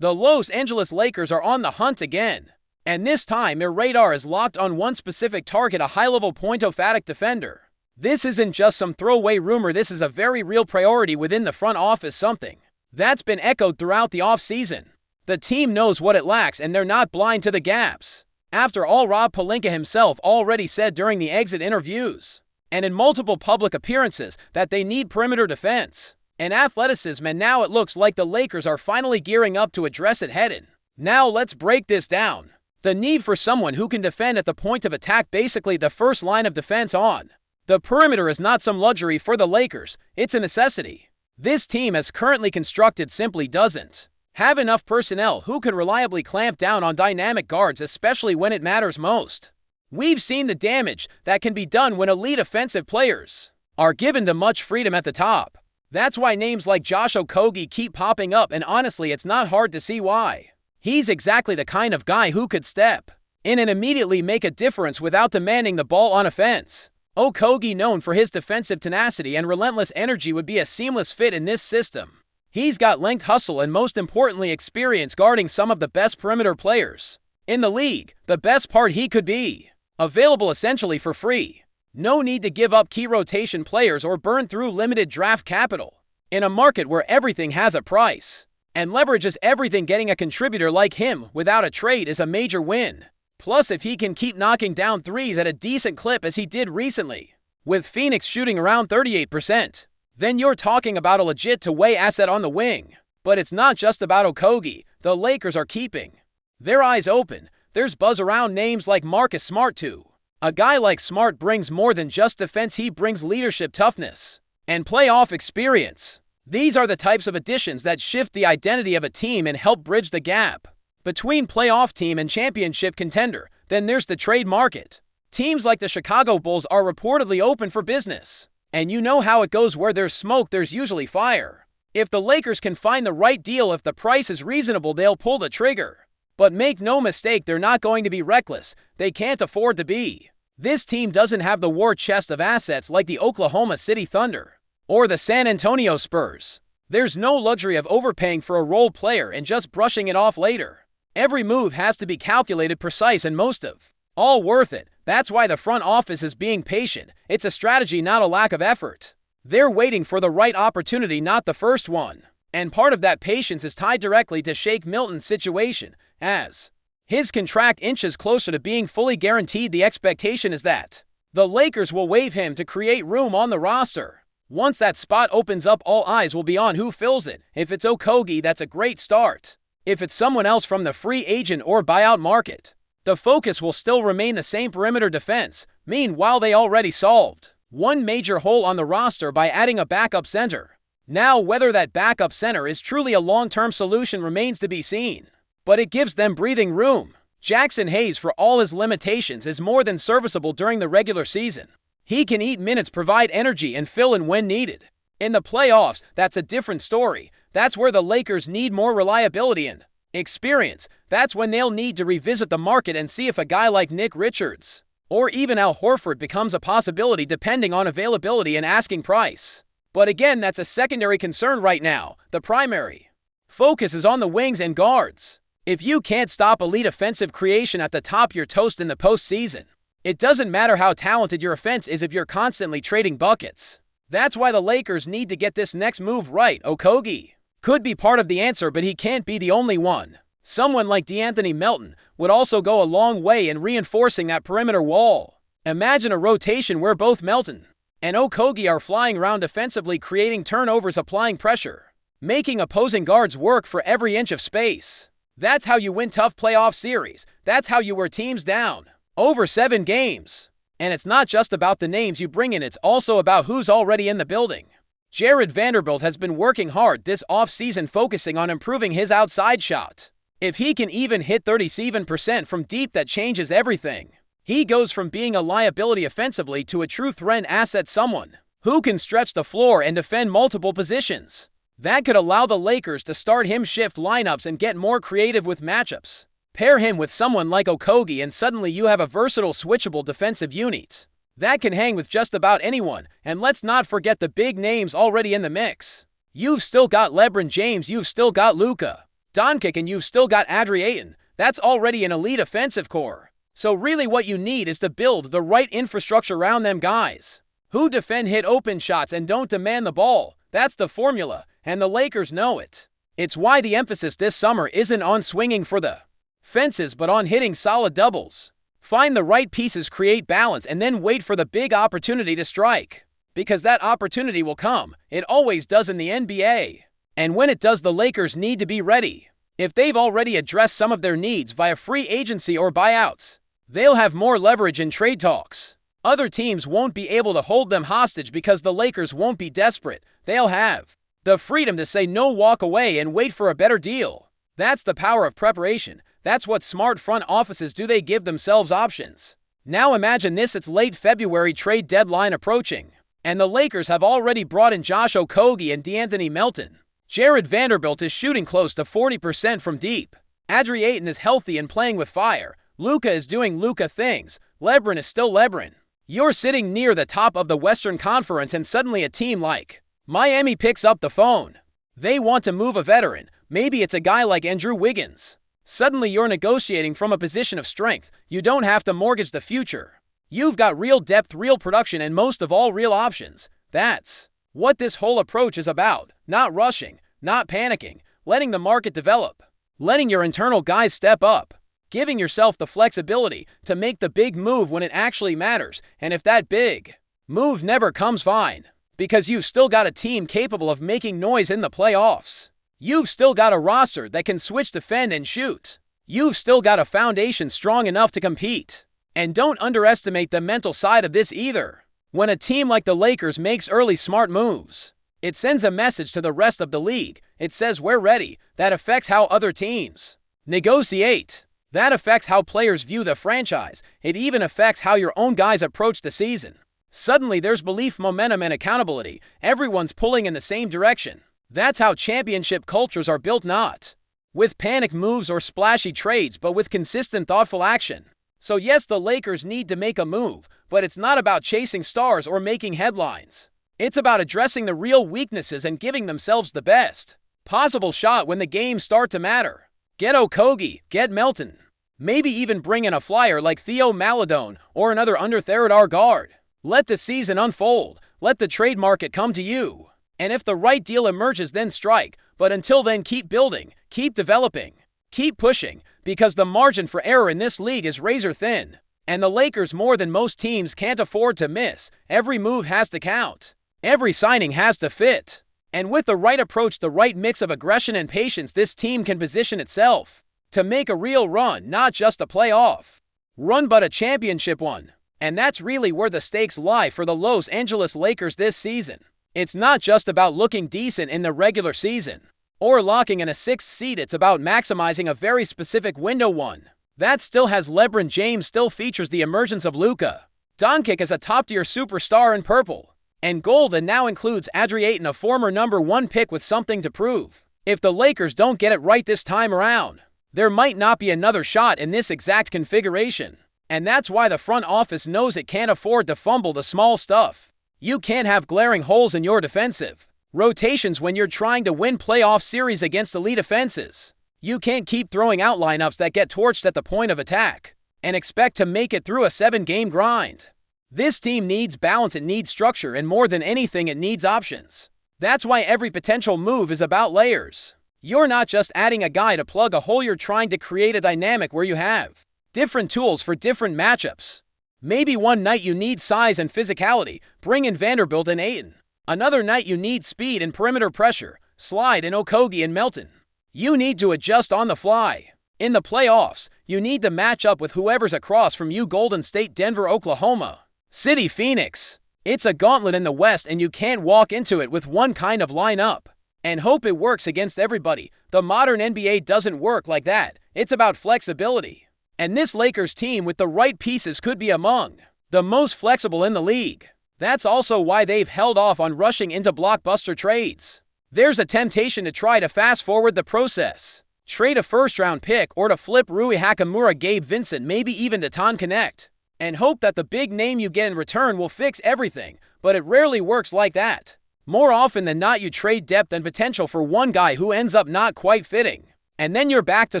The Los Angeles Lakers are on the hunt again. And this time, their radar is locked on one specific target, a high-level point-of-attack defender. This isn't just some throwaway rumor, this is a very real priority within the front office, something that's been echoed throughout the offseason. The team knows what it lacks and they're not blind to the gaps. After all, Rob Pelinka himself already said during the exit interviews and in multiple public appearances that they need perimeter defense and athleticism, and now it looks like the Lakers are finally gearing up to address it head-on. Now let's break this down. The need for someone who can defend at the point of attack, basically the first line of defense on the perimeter, is not some luxury for the Lakers, it's a necessity. This team, as currently constructed, simply doesn't have enough personnel who can reliably clamp down on dynamic guards, especially when it matters most. We've seen the damage that can be done when elite offensive players are given too much freedom at the top. That's why names like Josh Okogie keep popping up, and honestly, it's not hard to see why. He's exactly the kind of guy who could step in and immediately make a difference without demanding the ball on offense. Okogie, known for his defensive tenacity and relentless energy, would be a seamless fit in this system. He's got length, hustle, and most importantly, experience guarding some of the best perimeter players in the league. The best part, he could be available essentially for free. No need to give up key rotation players or burn through limited draft capital. In a market where everything has a price and leverages everything, getting a contributor like him without a trade is a major win. Plus, if he can keep knocking down threes at a decent clip as he did recently, with Phoenix shooting around 38%, then you're talking about a legit two-way asset on the wing. But it's not just about Okogie. The Lakers are keeping their eyes open. There's buzz around names like Marcus Smart too. A guy like Smart brings more than just defense, he brings leadership, toughness, and playoff experience. These are the types of additions that shift the identity of a team and help bridge the gap between playoff team and championship contender. Then there's the trade market. Teams like the Chicago Bulls are reportedly open for business. And you know how it goes, where there's smoke, there's usually fire. If the Lakers can find the right deal, if the price is reasonable, they'll pull the trigger. But make no mistake, they're not going to be reckless. They can't afford to be. This team doesn't have the war chest of assets like the Oklahoma City Thunder or the San Antonio Spurs. There's no luxury of overpaying for a role player and just brushing it off later. Every move has to be calculated, precise, and most of all worth it. That's why the front office is being patient. It's a strategy, not a lack of effort. They're waiting for the right opportunity, not the first one. And part of that patience is tied directly to Shake Milton's situation. As his contract inches closer to being fully guaranteed, the expectation is that the Lakers will waive him to create room on the roster. Once that spot opens up, all eyes will be on who fills it. If it's Okogie, that's a great start. If it's someone else from the free agent or buyout market, the focus will still remain the same: perimeter defense. Meanwhile, they already solved one major hole on the roster by adding a backup center. Now, whether that backup center is truly a long-term solution remains to be seen, but it gives them breathing room. Jackson Hayes, for all his limitations, is more than serviceable during the regular season. He can eat minutes, provide energy, and fill in when needed. In the playoffs, that's a different story. That's where the Lakers need more reliability and experience. That's when they'll need to revisit the market and see if a guy like Nick Richards or even Al Horford becomes a possibility, depending on availability and asking price. But again, that's a secondary concern right now. The primary focus is on the wings and guards. If you can't stop elite offensive creation at the top, you're toast in the postseason. It doesn't matter how talented your offense is if you're constantly trading buckets. That's why the Lakers need to get this next move right. Okogie could be part of the answer, but he can't be the only one. Someone like DeAnthony Melton would also go a long way in reinforcing that perimeter wall. Imagine a rotation where both Melton and Okogie are flying around defensively, creating turnovers, applying pressure, making opposing guards work for every inch of space. That's how you win tough playoff series. That's how you wear teams down over 7 games. And it's not just about the names you bring in, it's also about who's already in the building. Jared Vanderbilt has been working hard this offseason, focusing on improving his outside shot. If he can even hit 37% from deep, that changes everything. He goes from being a liability offensively to a true threat asset, someone who can stretch the floor and defend multiple positions. That could allow the Lakers to start him shift lineups and get more creative with matchups. Pair him with someone like Okogie and suddenly you have a versatile, switchable defensive unit that can hang with just about anyone. And let's not forget the big names already in the mix. You've still got LeBron James, you've still got Luka, Doncic, and you've still got Ayton. That's already an elite offensive core. So really what you need is to build the right infrastructure around them guys who defend, hit open shots, and don't demand the ball. That's the formula, and the Lakers know it. It's why the emphasis this summer isn't on swinging for the fences but on hitting solid doubles. Find the right pieces, create balance, and then wait for the big opportunity to strike. Because that opportunity will come. It always does in the NBA. And when it does, the Lakers need to be ready. If they've already addressed some of their needs via free agency or buyouts, they'll have more leverage in trade talks. Other teams won't be able to hold them hostage because the Lakers won't be desperate. They'll have the freedom to say no, walk away, and wait for a better deal. That's the power of preparation. That's what smart front offices do. They give themselves options. Now imagine this, it's late February, trade deadline approaching, and the Lakers have already brought in Josh Okogie and DeAnthony Melton. Jared Vanderbilt is shooting close to 40% from deep. Ayton is healthy and playing with fire. Luka is doing Luka things. LeBron is still LeBron. You're sitting near the top of the Western Conference, and suddenly a team like Miami picks up the phone. They want to move a veteran. Maybe it's a guy like Andrew Wiggins. Suddenly you're negotiating from a position of strength. You don't have to mortgage the future. You've got real depth, real production, and most of all, real options. That's what this whole approach is about. Not rushing, not panicking, letting the market develop, letting your internal guys step up, giving yourself the flexibility to make the big move when it actually matters. And if that big move never comes, fine, because you've still got a team capable of making noise in the playoffs. You've still got a roster that can switch, defend, and shoot. You've still got a foundation strong enough to compete. And don't underestimate the mental side of this either. When a team like the Lakers makes early smart moves, it sends a message to the rest of the league. It says we're ready. That affects how other teams negotiate. That affects how players view the franchise. It even affects how your own guys approach the season. Suddenly there's belief, momentum, and accountability. Everyone's pulling in the same direction. That's how championship cultures are built, not with panic moves or splashy trades, but with consistent, thoughtful action. So yes, the Lakers need to make a move, but it's not about chasing stars or making headlines. It's about addressing the real weaknesses and giving themselves the best possible shot when the games start to matter. Get Okogie, get Melton. Maybe even bring in a flyer like Theo Maledon or another under-third guard. Let the season unfold. Let the trade market come to you. And if the right deal emerges, then strike. But until then, keep building, keep developing, keep pushing, because the margin for error in this league is razor thin. And the Lakers, more than most teams, can't afford to miss. Every move has to count. Every signing has to fit. And with the right approach, the right mix of aggression and patience, this team can position itself to make a real run, not just a playoff run, but a championship one. And that's really where the stakes lie for the Los Angeles Lakers this season. It's not just about looking decent in the regular season or locking in a 6th seed. It's about maximizing a very specific window, one that still has LeBron James, still features the emergence of Luka Doncic as a top-tier superstar in purple and gold, and now includes Ayton, a former #1 pick with something to prove. If the Lakers don't get it right this time around, there might not be another shot in this exact configuration. And that's why the front office knows it can't afford to fumble the small stuff. You can't have glaring holes in your defensive rotations when you're trying to win playoff series against elite offenses. You can't keep throwing out lineups that get torched at the point of attack and expect to make it through a 7-game grind. This team needs balance, it needs structure, and more than anything, it needs options. That's why every potential move is about layers. You're not just adding a guy to plug a hole, you're trying to create a dynamic where you have different tools for different matchups. Maybe one night you need size and physicality, bring in Vanderbilt and Ayton. Another night you need speed and perimeter pressure, slide in Okogie and Melton. You need to adjust on the fly. In the playoffs, you need to match up with whoever's across from you: Golden State, Denver, Oklahoma City, Phoenix. It's a gauntlet in the West, and you can't walk into it with one kind of lineup and hope it works against everybody. The modern NBA doesn't work like that. It's about flexibility. And this Lakers team with the right pieces could be among the most flexible in the league. That's also why they've held off on rushing into blockbuster trades. There's a temptation to try to fast forward the process. Trade a first-round pick or to flip Rui Hachimura, Gabe Vincent, maybe even to Ton Connect, and hope that the big name you get in return will fix everything. But it rarely works like that. More often than not, you trade depth and potential for one guy who ends up not quite fitting. And then you're back to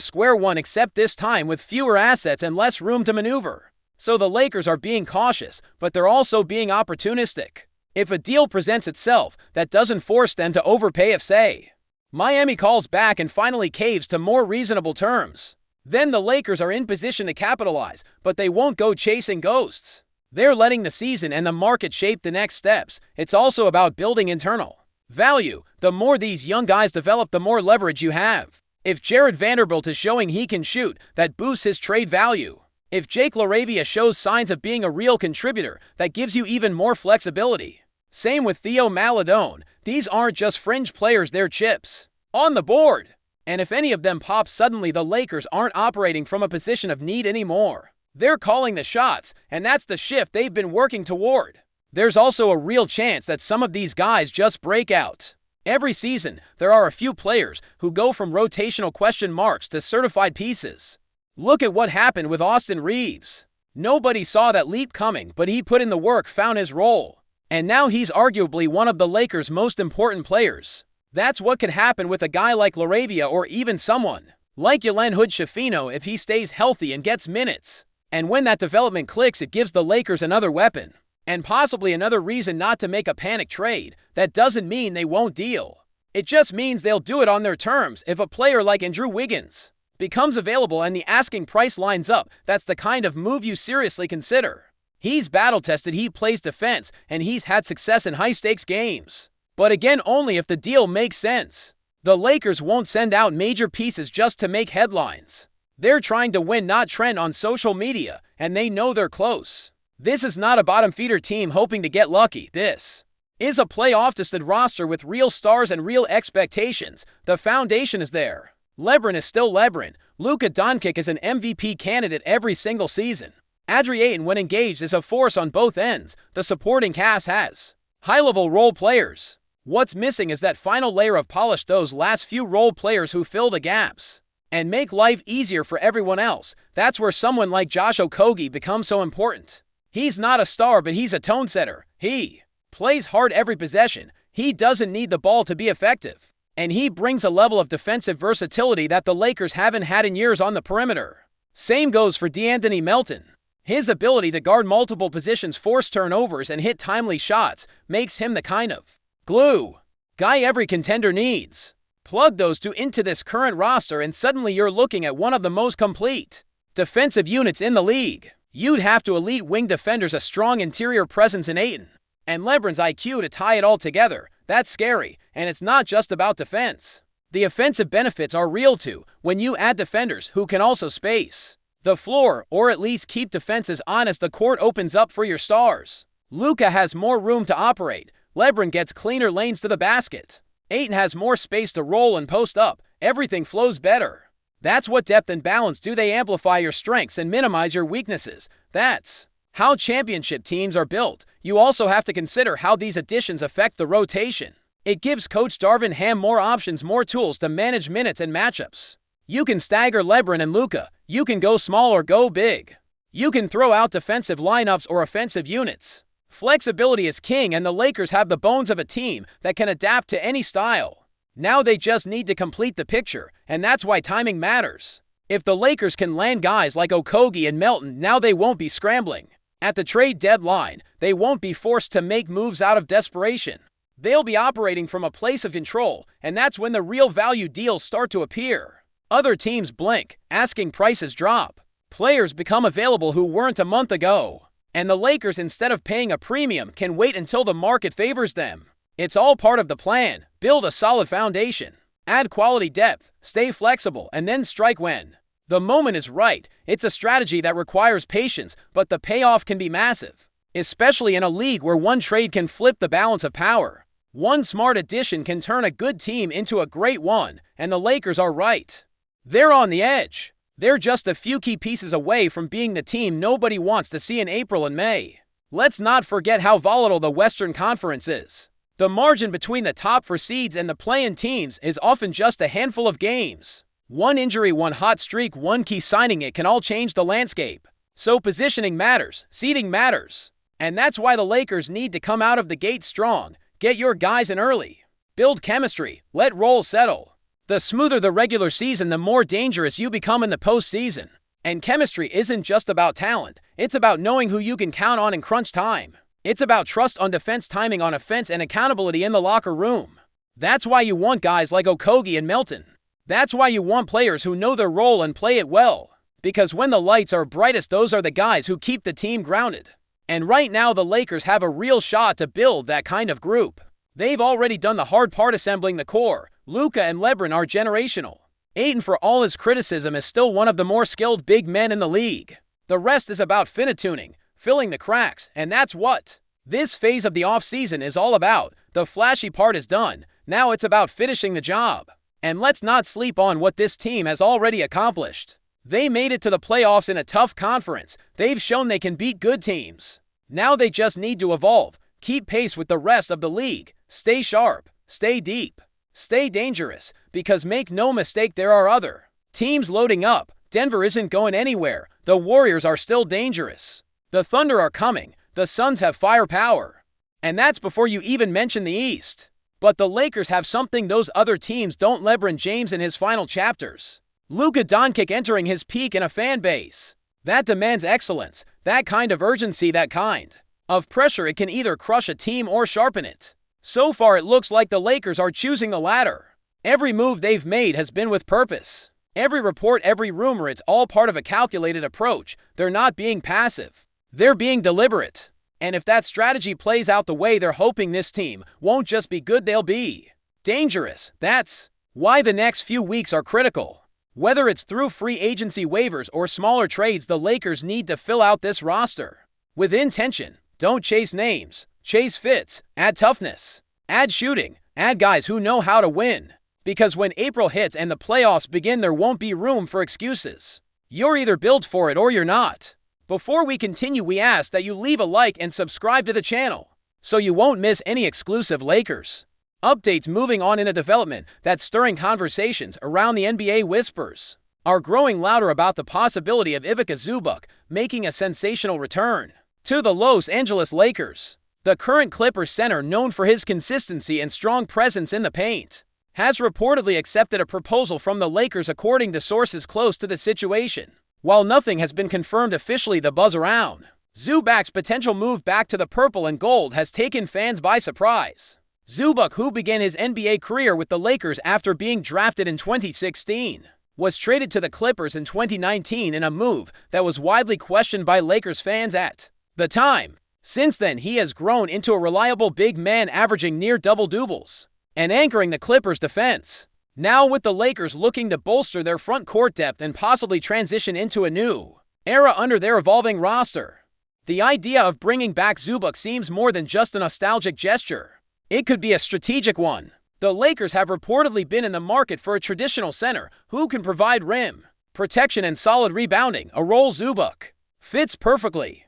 square one, except this time with fewer assets and less room to maneuver. So the Lakers are being cautious, but they're also being opportunistic. If a deal presents itself, that doesn't force them to overpay if, say, Miami calls back and finally caves to more reasonable terms. Then the Lakers are in position to capitalize, but they won't go chasing ghosts. They're letting the season and the market shape the next steps. It's also about building internal value. The more these young guys develop, the more leverage you have. If Jared Vanderbilt is showing he can shoot, that boosts his trade value. If Jake LaRavia shows signs of being a real contributor, that gives you even more flexibility. Same with Theo Maledon. These aren't just fringe players, they're chips on the board. And if any of them pop, suddenly the Lakers aren't operating from a position of need anymore. They're calling the shots, and that's the shift they've been working toward. There's also a real chance that some of these guys just break out. Every season, there are a few players who go from rotational question marks to certified pieces. Look at what happened with Austin Reeves. Nobody saw that leap coming, but he put in the work, found his role. And now he's arguably one of the Lakers' most important players. That's what could happen with a guy like LaRavia, or even someone like Yalen Hood-Schifino if he stays healthy and gets minutes. And when that development clicks, it gives the Lakers another weapon. And possibly another reason not to make a panic trade. That doesn't mean they won't deal. It just means they'll do it on their terms. If a player like Andrew Wiggins becomes available and the asking price lines up, that's the kind of move you seriously consider. He's battle-tested, he plays defense, and he's had success in high-stakes games. But again, only if the deal makes sense. The Lakers won't send out major pieces just to make headlines. They're trying to win, not trend on social media, and they know they're close. This is not a bottom-feeder team hoping to get lucky. This is a playoff-tested roster with real stars and real expectations. The foundation is there. LeBron is still LeBron. Luka Doncic is an MVP candidate every single season. Adri Ayton, when engaged, is a force on both ends. The supporting cast has high-level role players. What's missing is that final layer of polish, those last few role players who fill the gaps and make life easier for everyone else. That's where someone like Josh Okogie becomes so important. He's not a star, but he's a tone setter. He plays hard every possession. He doesn't need the ball to be effective. And he brings a level of defensive versatility that the Lakers haven't had in years on the perimeter. Same goes for DeAnthony Melton. His ability to guard multiple positions, force turnovers, and hit timely shots makes him the kind of glue guy every contender needs. Plug those two into this current roster and suddenly you're looking at one of the most complete defensive units in the league. You'd have to elite wing defenders, a strong interior presence in Ayton, and LeBron's IQ to tie it all together. That's scary, and it's not just about defense. The offensive benefits are real too when you add defenders who can also space the floor, or at least keep defenses honest. The court opens up for your stars. Luka has more room to operate. LeBron gets cleaner lanes to the basket. Ayton has more space to roll and post up. Everything flows better. That's what depth and balance do. They amplify your strengths and minimize your weaknesses. That's how championship teams are built. You also have to consider how these additions affect the rotation. It gives Coach Darvin Ham more options, more tools to manage minutes and matchups. You can stagger LeBron and Luka. You can go small or go big. You can throw out defensive lineups or offensive units. Flexibility is king, and the Lakers have the bones of a team that can adapt to any style. Now they just need to complete the picture, and that's why timing matters. If the Lakers can land guys like Okogie and Melton, now they won't be scrambling. At the trade deadline, they won't be forced to make moves out of desperation. They'll be operating from a place of control, and that's when the real value deals start to appear. Other teams blink, asking prices drop. Players become available who weren't a month ago. And the Lakers, instead of paying a premium, can wait until the market favors them. It's all part of the plan. Build a solid foundation. Add quality depth. Stay flexible, and then strike when the moment is right. It's a strategy that requires patience, but the payoff can be massive. Especially in a league where one trade can flip the balance of power. One smart addition can turn a good team into a great one, and the Lakers are right. They're on the edge. They're just a few key pieces away from being the team nobody wants to see in April and May. Let's not forget how volatile the Western Conference is. The margin between the top 4 seeds and the play-in teams is often just a handful of games. One injury, one hot streak, one key signing, it can all change the landscape. So positioning matters, seeding matters. And that's why the Lakers need to come out of the gate strong. Get your guys in early. Build chemistry. Let roles settle. The smoother the regular season, the more dangerous you become in the postseason. And chemistry isn't just about talent, it's about knowing who you can count on in crunch time. It's about trust on defense, timing on offense, and accountability in the locker room. That's why you want guys like Okogie and Melton. That's why you want players who know their role and play it well. Because when the lights are brightest, those are the guys who keep the team grounded. And right now, the Lakers have a real shot to build that kind of group. They've already done the hard part assembling the core. Luka and LeBron are generational. Ayton, for all his criticism, is still one of the more skilled big men in the league. The rest is about fine-tuning, filling the cracks, and that's what this phase of the offseason is all about. The flashy part is done. Now it's about finishing the job. And let's not sleep on what this team has already accomplished. They made it to the playoffs in a tough conference. They've shown they can beat good teams. Now they just need to evolve, keep pace with the rest of the league, stay sharp, stay deep, stay dangerous, because make no mistake, there are other teams loading up. Denver isn't going anywhere. The Warriors are still dangerous. The Thunder are coming. The Suns have firepower. And that's before you even mention the East. But the Lakers have something those other teams don't. LeBron James in his final chapters. Luka Doncic entering his peak in a fan base that demands excellence, that kind of urgency, that kind of pressure. It can either crush a team or sharpen it. So far, it looks like the Lakers are choosing the latter. Every move they've made has been with purpose. Every report, every rumor, it's all part of a calculated approach. They're not being passive. They're being deliberate. And if that strategy plays out the way they're hoping, this team won't just be good, they'll be dangerous. That's why the next few weeks are critical. Whether it's through free agency waivers or smaller trades, the Lakers need to fill out this roster with intention. Don't chase names, chase fits, add toughness, add shooting, add guys who know how to win. Because when April hits and the playoffs begin, there won't be room for excuses. You're either built for it or you're not. Before we continue, we ask that you leave a like and subscribe to the channel so you won't miss any exclusive Lakers updates. Moving on, in a development that's stirring conversations around the NBA, whispers are growing louder about the possibility of Ivica Zubac making a sensational return to the Los Angeles Lakers. The current Clippers center, known for his consistency and strong presence in the paint, has reportedly accepted a proposal from the Lakers, according to sources close to the situation. While nothing has been confirmed officially, the buzz around Zubac's potential move back to the purple and gold has taken fans by surprise. Zubac, who began his NBA career with the Lakers after being drafted in 2016, was traded to the Clippers in 2019 in a move that was widely questioned by Lakers fans at the time. Since then, he has grown into a reliable big man, averaging near double-doubles and anchoring the Clippers' defense. Now, with the Lakers looking to bolster their front court depth and possibly transition into a new era under their evolving roster, the idea of bringing back Zubac seems more than just a nostalgic gesture. It could be a strategic one. The Lakers have reportedly been in the market for a traditional center who can provide rim protection and solid rebounding, a role Zubac fits perfectly.